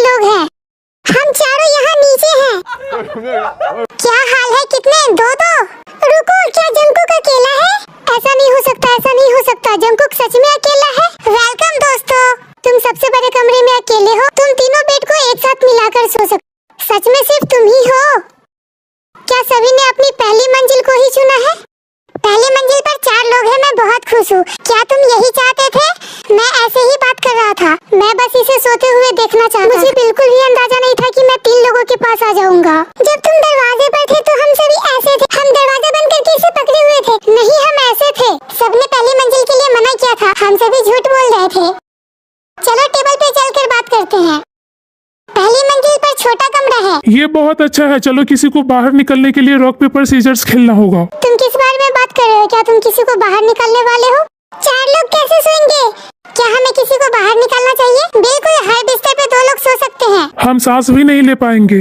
लोग हैं। हम चारों यहाँ नीचे हैं। क्या हाल है? कितने? दो। रुको, क्या जंगकुक अकेला है? ऐसा नहीं हो सकता, ऐसा नहीं हो सकता। जंगकुक सच में अकेला है। वेलकम दोस्तों, तुम सबसे बड़े कमरे में अकेले हो। तुम तीनों बेड को एक साथ मिलाकर सो सकते। सच में सिर्फ तुम ही हो? क्या सभी ने अपनी पहली मंजिल को ही चुना है? पहली मंजिल पर 4 लोग हैं। मैं बहुत खुश हूँ। क्या तुम यही चाहते थे? मैं ऐसे ही बात कर रहा था। मैं बस इसे सोते हुए देखना चाहता। मुझे बिल्कुल भी अंदाजा नहीं था कि मैं 3 लोगों के पास आ जाऊंगा। जब तुम दरवाजे पर थे तो हम सभी ऐसे थे। हम दरवाजा बंद करके इसे पकड़े हुए थे। नहीं, हम ऐसे थे। सबने पहली मंजिल के लिए मना किया था। हम सभी झूठ बोल रहे थे। चलो टेबल पे चलकर बात करते हैं। पहली मंजिल पर छोटा कमरा है। ये बहुत अच्छा है। चलो किसी को बाहर निकलने के लिए रॉक पेपर सीजर्स खेलना होगा। तुम किस बारे में बात कर रहे हो? क्या तुम किसी को बाहर निकालने वाले हो? 4 लोग कैसे सोएंगे? क्या हमें किसी को बाहर निकालना चाहिए? बिल्कुल, हर बिस्तर पे 2 लोग सो सकते हैं। हम सांस भी नहीं ले पाएंगे।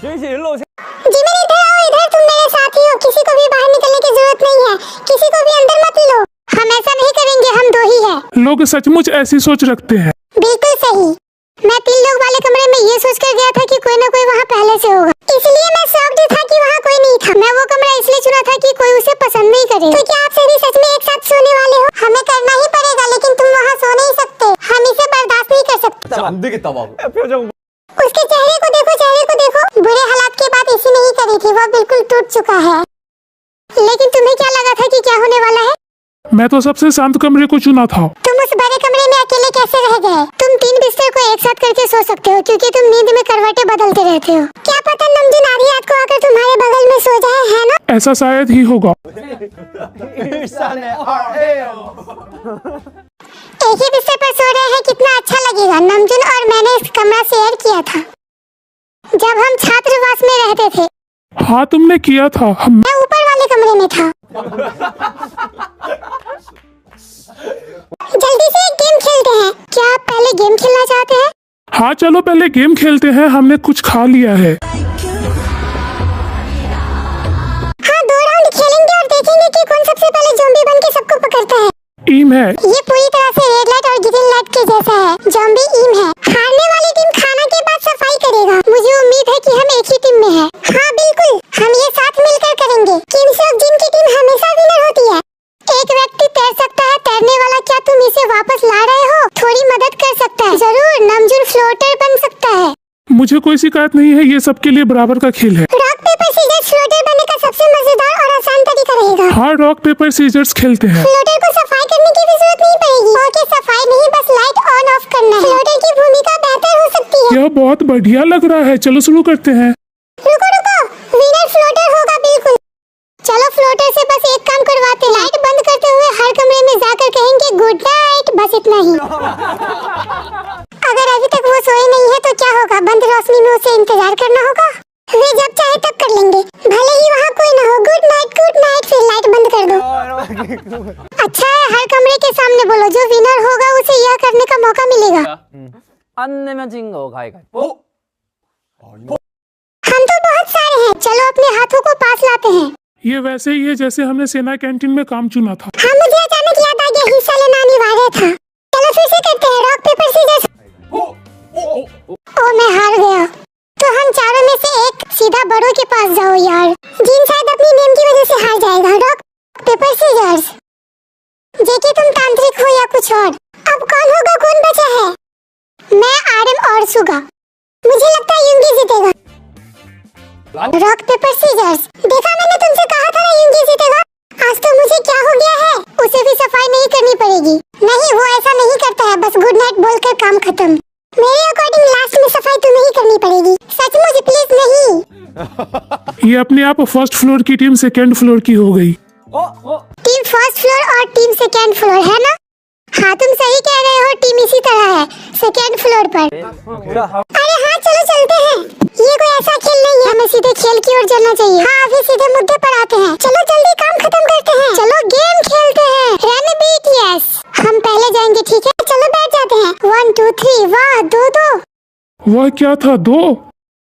जिमिन इधर आओ, इधर। तुम मेरे साथी हो। किसी को भी बाहर निकलने की जरूरत नहीं है। किसी को भी अंदर मत लो। हम ऐसा नहीं करेंगे, हम 2 ही हैं। लोग सचमुच ऐसी सोच रखते हैं। बिल्कुल सही। मैं 3 लोग वाले कमरे में ये सोच कर गया था कि कोई न कोई वहाँ पहले से होगा, इसलिए मैं शॉक्ड था कि वहाँ कोई नहीं था। मैं वो कमरा इसलिए चुना था कि कोई उसे पसंद नहीं करे। तो क्या आप सभी सच में एक साथ सोने वाले हो? हमें करना ही पड़ेगा, लेकिन तुम वहाँ सो नहीं सकते। हम इसे बर्दाश्त नहीं कर सकते। उसके चेहरे को देखो, चेहरे को देखो। बुरे हालात के बाद इसी नहीं करी थी। वो बिल्कुल टूट चुका है। लेकिन तुम्हें क्या लगा था कि क्या होने वाला है? मैं तो सबसे शांत कमरे को चुना था। तुम उस बड़े कमरे में अकेले कैसे रह गए? तुम 3 बिस्तर को एक साथ करके सो सकते हो, क्योंकि तुम नींद में करवटें बदलते रहते हो। क्या पता नमजून आधी रात को आकर तुम्हारे बगल में सो जाए, है ना? ऐसा शायद ही होगा। एक ही बिस्तर पर सो रहे हैं, कितना अच्छा लगेगा। नमजून और मैंने इस कमरा शेयर किया था जब हम छात्रावास में रहते थे। हाँ, तुमने किया था। मैं ऊपर वाले कमरे में था। जल्दी से एक गेम खेलते हैं। क्या आप पहले गेम खेलना चाहते हैं? हाँ, चलो पहले गेम खेलते हैं। हमने कुछ खा लिया है। हाँ, 2 राउंड खेलेंगे और देखेंगे कि कौन सबसे पहले ज़ॉम्बी बन के सबको पकड़ता है। टीम है। ये पूरी तरह से रेड लाइट और ग्रीन लाइट के जैसा है। ज़ॉम्बी टीम है। हारने वाली टीम खाना के बाद सफाई करेगा। मुझे उम्मीद है कि हम एक ही टीम में हैं। हाँ बिल्कुल, हम ये साथ मिलकर करेंगे। किमसोक जिन की टीम हमेशा विनर होती है। एक व्यक्ति तैर सकता है। तैरने वाला, क्या तुम इसे वापस ला रहे हो? थोड़ी मदद कर सकता है। जरूर, नमजून फ्लोटर बन सकता है। मुझे कोई शिकायत नहीं है। ये सबके लिए बराबर का खेल है। रॉक पेपर सीजर्स फ्लोटर बनने का सबसे मजेदार और आसान तरीका रहेगा। हाँ, रॉक पेपर सीजर्स खेलते हैं। फ्लोटर को सफाई करने की भी जरूरत नहीं पड़ेगी। ओके, सफाई नहीं, बस लाइट ऑन ऑफ करना है। फ्लोटर की भूमिका बेहतर हो सकती है। यह बहुत बढ़िया लग रहा है। चलो शुरू करते हैं। रुको, विनर फ्लोटर होगा। बिल्कुल, चलो फ्लोटर से बस एक काम करवाते हैं। लाइट बंद करते हुए हर कमरे में जाकर कहेंगे गुड नाइट। बस इतना ही। अगर अभी तक वो सोए नहीं है तो क्या होगा? बंद रोशनी में उसे इंतजार करना होगा। वे जब चाहे तब कर लेंगे, भले ही वहाँ कोई ना हो। Good night, good night. फिर लाइट बंद कर दो। अच्छा है, हर कमरे के सामने बोलो। जो विनर होगा उसे यह करने का मौका मिलेगा। 안 내면 진 거 가위가위보. हम तो बहुत सारे हैं। चलो अपने हाथों को पास लाते हैं। ये वैसे ही है जैसे हमने सेना कैंटीन में काम चुना था। हाँ, मुझे अचानक याद आ गया, हिस्सा लेना अनिवार्य था। चलो फिर से करते हैं। Rock paper seizures. ओ, मैं हार गया। तो हम चारों में से एक सीधा बड़ों के पास जाओ यार। जिन शायद अपनी नेम की वजह से हार जाएगा। Rock paper seizures. जेके, तुम तांत्रिक हो या कुछ और? अब कौन होगा? कौन बचा है? मैं, आरएम और सुगा। मुझे लगता है युंगी जीतेगा। Rock paper scissors. देखा, मैंने तुमसे कहा था ना युंगी जीतेगा। आज तो मुझे क्या हो गया है? उसे भी सफाई नहीं करनी पड़ेगी। नहीं, वो ऐसा नहीं करता है। बस गुड नाइट बोलकर काम खत्म। मेरे अकॉर्डिंग लास्ट में सफाई तुम्हें ही करनी पड़ेगी। सचमुच प्लीज नहीं। ये अपने आप फर्स्ट फ्लोर की टीम सेकंड फ्लोर की हो गई। टीम फर्स्ट फ्लोर और टीम सेकंड फ्लोर, है ना? हाँ, तुम सही कह रहे हो। टीम इसी तरह है, सेकंड फ्लोर पर। अरे हाँ, चलो चलते हैं। ये कोई ऐसा खेल नहीं है। हमें सीधे खेल की ओर चलना चाहिए। हाँ, अभी सीधे मुद्दे पर आते हैं। चलो जल्दी काम खत्म करते हैं। चलो गेम खेलते हैं। Run beat yes. हम पहले जाएंगे, ठीक है? चलो बैठ जाते हैं। 1 2 3। वाह, 2-2। वह क्या था? 2?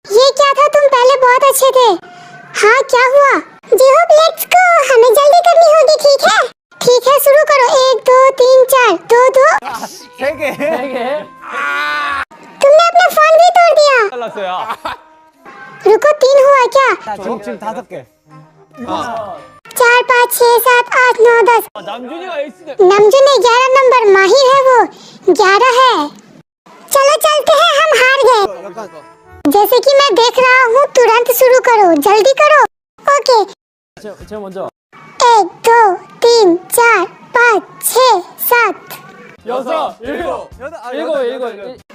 ये क्या था? तुम पहले बहुत अच्छे थे। हाँ, क्या हुआ? जी होप, लेट्स गो। हमें जल्दी करनी होगी, ठीक है? ठीक है, शुरू करो। 1 2 3 4। 2 2। 되게 났어요. रुको 3 हुआ क्या? 지금 5개. 4 5 6 7 8 9 10। 남준이가 에이스네. नमजुन 11 नंबर, माहिर है वो 11 है। चलो चलते हैं, हम हार गए। जैसे कि मैं देख रहा हूँ, तुरंत शुरू करो, जल्दी करो। ओके, 제가 먼저. 1 2 3 4 5 6 7। 6, 7.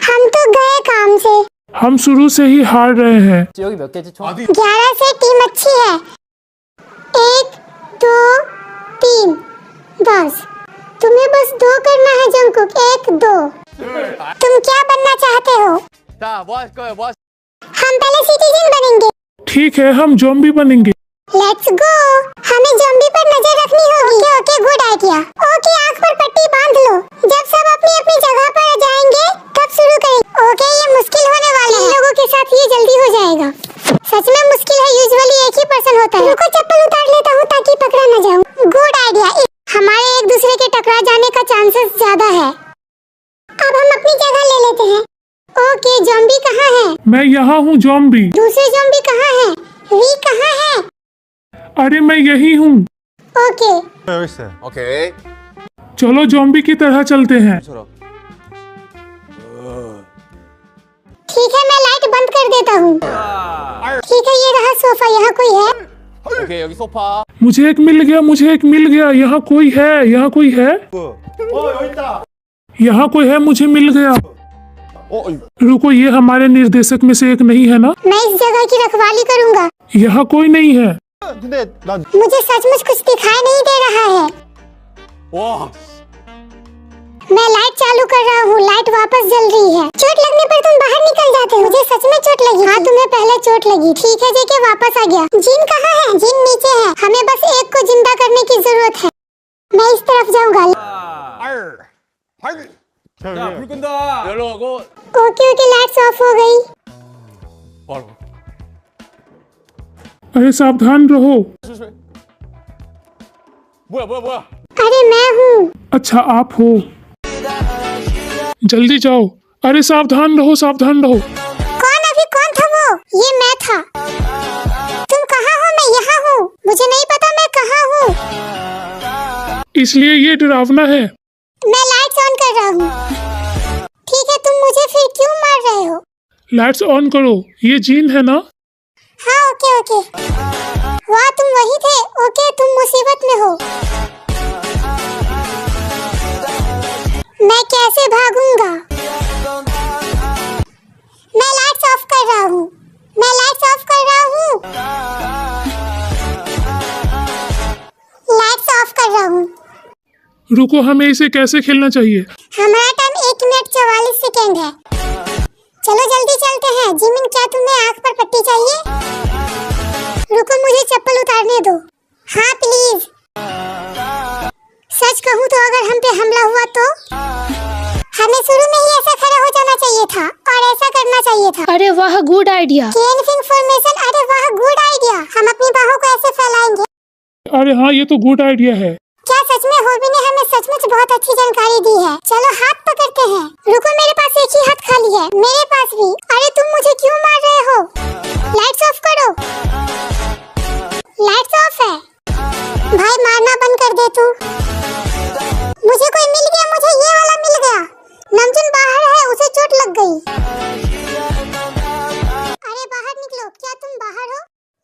हम तो गए काम से। हम शुरू से ही हार रहे हैं। 여기 몇 개지 총? 11 से टीम अच्छी है। 1 2 3 बस तुम्हें बस 2 करना है जंकुक, 1 2। तुम क्या बनना चाहते हो? 자, 뭐 할 거예요? 뭐 हम पहले सिटीजन बनेंगे। ठीक है, हम ज़ॉम्बी बनेंगे। Let's go. हमें ज़ॉम्बी पर नजर रखनी होगी। Okay okay, good idea. Okay, आंख पर पट्टी बांध लो। जब सब अपनी अपनी जगह पर आ जाएंगे तब शुरू करेंगे। ओके, ये मुश्किल होने वाला है। लोगों के साथ ये जल्दी हो जाएगा। सच में मुश्किल है, यूजुअली एक ही पर्सन होता है। रुको, चप्पल उतार लेता हूँ ताकि पकड़ा न जाऊँ। Good idea. हमारे एक दूसरे के टकरा जाने का चांसेस ज्यादा है। अब हम अपनी जगह ले लेते हैं। ओके, ज़ॉम्बी कहाँ है? मैं यहाँ हूँ ज़ॉम्बी। दूसरे ज़ॉम्बी कहाँ है? वी कहाँ है? अरे मैं यही हूँ। ओके, 여기 있어요. 오케이. चलो ज़ॉम्बी की तरह चलते हैं। ठीक है, मैं लाइट बंद कर देता हूँ। ठीक है, ये रहा सोफा। यहाँ कोई है? 오케이, 여기 소파. मुझे एक मिल गया, मुझे एक मिल गया। यहाँ कोई है, यहाँ कोई है, यहाँ कोई है, मुझे मिल गया। रुको, ये हमारे निर्देशक में से एक नहीं है ना? मैं इस जगह की रखवाली करूँगा। यहाँ कोई नहीं है। 근데 난 मुझे सचमुच कुछ दिखाई नहीं दे रहा है। 와, मैं लाइट चालू कर रहा हूँ, लाइट वापस जल रही है। चोट लगने पर तुम बाहर निकल जाते हो। मुझे सच में चोट लगी। हाँ, तुम्हें पहले चोट लगी। ठीक है, जेके वापस आ गया। जिन कहाँ है? जिन नीचे है। हमें बस एक को जिंदा करने की जरूरत है। मैं इस तरफ जाऊँगा। 자, 불 끈다. 열로 가고 ओके ओके, लाइट्स ऑफ हो गई। 바로. अरे सावधान रहो। 조심해. 뭐야? अरे मैं हूँ। अच्छा, आप हो। जल्दी जाओ। अरे सावधान रहो, सावधान रहो। कौन था वो? ये मैं था। तुम कहाँ हो? मैं यहाँ हूँ। मुझे नहीं पता मैं कहाँ हूँ। इसलिए ये डरावना है। मैं लाइट्स ऑन कर रहा हूँ। ठीक है, तुम मुझे फिर क्यों मार रहे हो? लाइट्स ऑन करो। ये जीन है ना? हाँ, ओके। वाह, तुम वही थे। ओके, तुम मुसीबत में हो। मैं कैसे भागूंगा? मैं लाइट्स ऑफ कर रहा हूँ। रुको, हमें इसे कैसे खेलना चाहिए? हमारा टाइम 1 मिनट 44 सेकेंड है। चलो जल्दी चलते हैं। जिमिन, क्या तुम्हें आंख पर पट्टी चाहिए? रुको, मुझे चप्पल उतारने दो। हाँ प्लीज। सच कहूँ तो अगर हम पे हमला हुआ तो हमें शुरू में ही ऐसा खड़ा हो जाना चाहिए था और ऐसा करना चाहिए था। अरे वाह, गुड आइडिया। केनफिंग फॉर्मेशन। अरे वाह, गुड आइडिया। हम अपनी बाहों को ऐसे फैलाएंगे। अरे हाँ, ये तो गुड आइडिया है। क्या सच में होबी ने हमें सचमुच बहुत अच्छी जानकारी दी है। चलो हाथ पकड़ते हैं। रुको, मेरे पास एक ही हाथ खाली है। मेरे पास भी। अरे तुम मुझे क्यों मार रहे हो? लाइट्स ऑफ करो। लाइट्स ऑफ है। भाई मारना बंद कर दे तू। मुझे कोई मिल गया। मुझे ये वाला मिल गया। नमजुन बाहर है, उसे चोट लग गई। अरे बाहर निकलो। क्या तुम बाहर हो?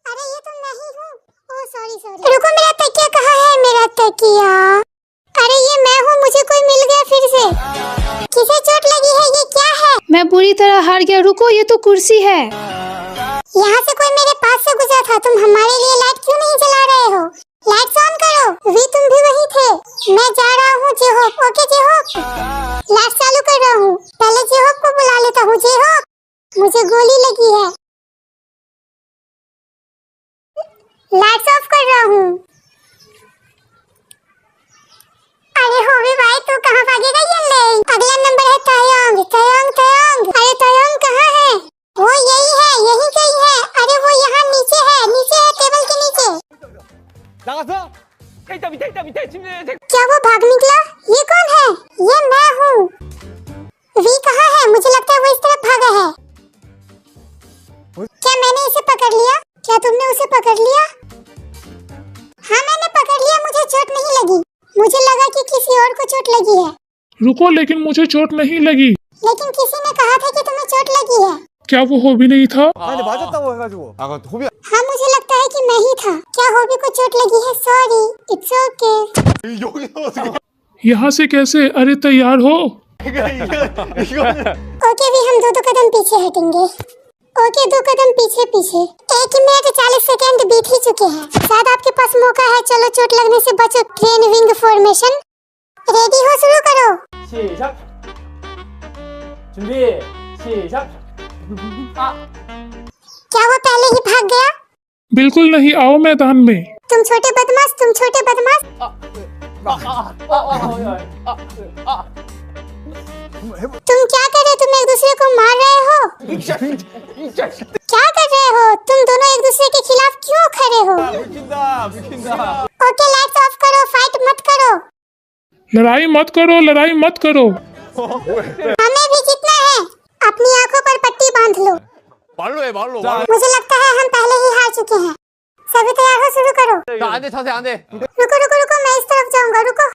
अरे ये तुम नहीं हो। Oh sorry. रुको, मेरा तकिया कहाँ है? मेरा तकिया। अरे ये मैं हूँ। मुझे कोई मिल गया फिर से। किसे चोट लगी है? ये क्या है? मैं बुरी तरह हार गया। रुको, ये तो कुर्सी है। यहाँ से कोई मेरे पास से गुजरा था। तुम हमारे लिए लाइट क्यों नहीं जला रहे हो? लाइट्स ऑन करो। वी, तुम भी वही थे। मैं जा रहा हूँ जेहोप। ओके जेहोप, लाइट चालू कर रहा हूँ। पहले जेहोप को बुला लेता हूँ। जेहोप, मुझे गोली लगी है। लाइट्स ऑफ कर रहा हूँ। अरे होबी भाई, तू कहाँ भागेगा? ये ले। अगला नंबर है तयोंग। अरे तयोंग कहाँ है? वो यही है, यही कहीं है। अरे वो यहाँ नीचे है टेबल के नीचे। 나가서 밑에 침대. क्या वो भाग निकला? ये कौन है? ये मैं हूँ। वी कहाँ है? मुझे लगता है वो इस तरफ भागा है। क्या तुमने उसे पकड़ लिया? हाँ मैंने पकड़ लिया, मुझे चोट नहीं लगी। मुझे लगा कि किसी और को चोट लगी है। रुको, लेकिन मुझे चोट नहीं लगी। लेकिन किसी ने कहा था कि तुम्हें चोट लगी है। क्या वो होबी नहीं था? 근데 맞았다고 해가지고. 호비. हाँ मुझे लगता है कि मैं ही था। क्या होबी को चोट लगी है? Sorry, it's okay. 여기서 어떻게? यहाँ से कैसे? अरे तैयार हो? 이거는. ओके भी हम दो कदम पीछे हटेंगे। ओके 2 कदम पीछे पीछे। 1 मिनट 40 सेकंड बीत ही चुके हैं। शायद आपके पास मौका है। चलो चोट लगने से बचो। Train wing formation. रेडी हो, शुरू करो। 시작. 준비. 시작. 아. क्या वो पहले ही भाग गया? बिल्कुल नहीं, आओ मैदान में। तुम छोटे बदमाश, तुम छोटे बदमाश। तुम क्या कर रहे हो? तुम एक दूसरे को मार रहे हो? क्या कर रहे हो? तुम दोनों एक दूसरे के खिलाफ क्यों खड़े हो? 묵힌다. ओके लाइट्स ऑफ करो, फाइट मत करो। लड़ाई मत करो, लड़ाई मत करो। हमें भी जीतना है। अपनी आंखों पर पट्टी बांध लो। 말로 해 말로. मुझे लगता है हम पहले ही हार चुके हैं। सभी तैयार हो, शुरू करो। 안돼 자세 안돼. रुको रुको रुको, मैं इस तरफ जाऊंगा। रुको।